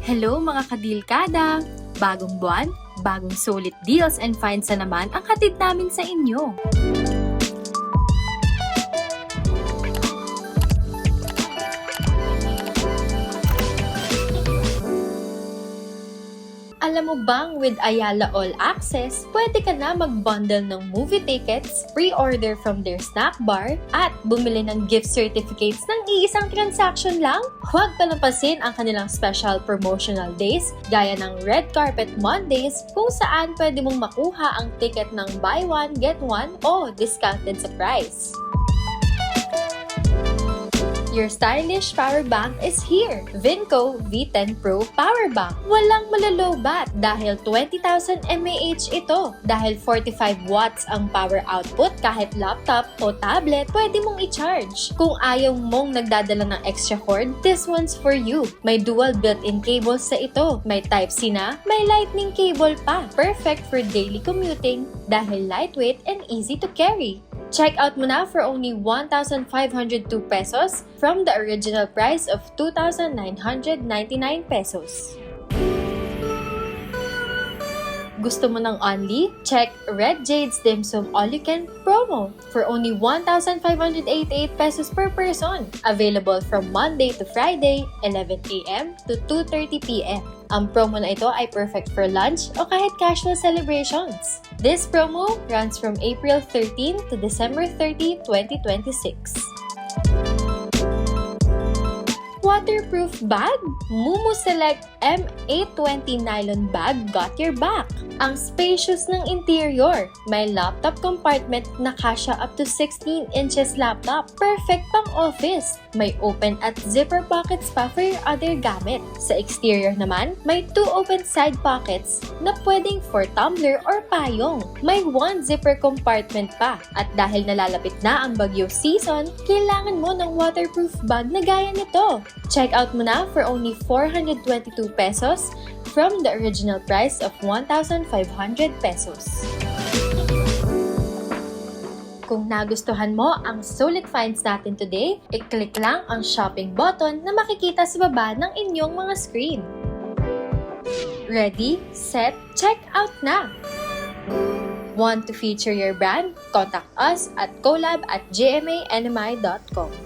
Hello mga kadilkada! Bagong buwan, bagong sulit deals and finds na naman ang hatid namin sa inyo. Alam mo bang with Ayala All Access, pwede ka na mag-bundle ng movie tickets, pre-order from their snack bar, at bumili ng gift certificates ng iisang transaction lang? Huwag palampasin ang kanilang special promotional days gaya ng Red Carpet Mondays kung saan pwede mong makuha ang ticket ng buy one, get one o discounted sa price. Your stylish power bank is here! Vinco V10 Pro Power Bank. Walang malalobat dahil 20,000 mAh ito. Dahil 45 watts ang power output, kahit laptop o tablet, pwede mong i-charge. Kung ayaw mong nagdadala ng extra cord, this one's for you. May dual built-in cables sa ito. May Type-C na, may lightning cable pa. Perfect for daily commuting dahil lightweight and easy to carry. Check out mo na for only 1,502 pesos from the original price of 2,999 pesos. Gusto mo ng only? Check Red Jade's Dim Sum All You Can promo for only 1,588 pesos per person. Available from Monday to Friday, 11 a.m. to 2:30 p.m. Ang promo na ito ay perfect for lunch o kahit casual celebrations. This promo runs from April 13 to December 30, 2026. Waterproof bag? Mumu Select M820 Nylon Bag got your back. Ang spacious ng interior. May laptop compartment na kasya up to 16 inches laptop. Perfect pang office. May open at zipper pockets pa for your other gamit. Sa exterior naman, may 2 open side pockets na pwedeng for tumbler or payong. May 1 zipper compartment pa. At dahil nalalapit na ang bagyo season, kailangan mo ng waterproof bag na gaya nito. Check out mo na for only 422 pesos from the original price of 1,500 pesos. Kung nagustuhan mo ang sulit finds natin today, i-click lang ang shopping button na makikita sa baba ng inyong mga screen. Ready, set, check out na! Want to feature your brand? Contact us at collab@gmanmi.com.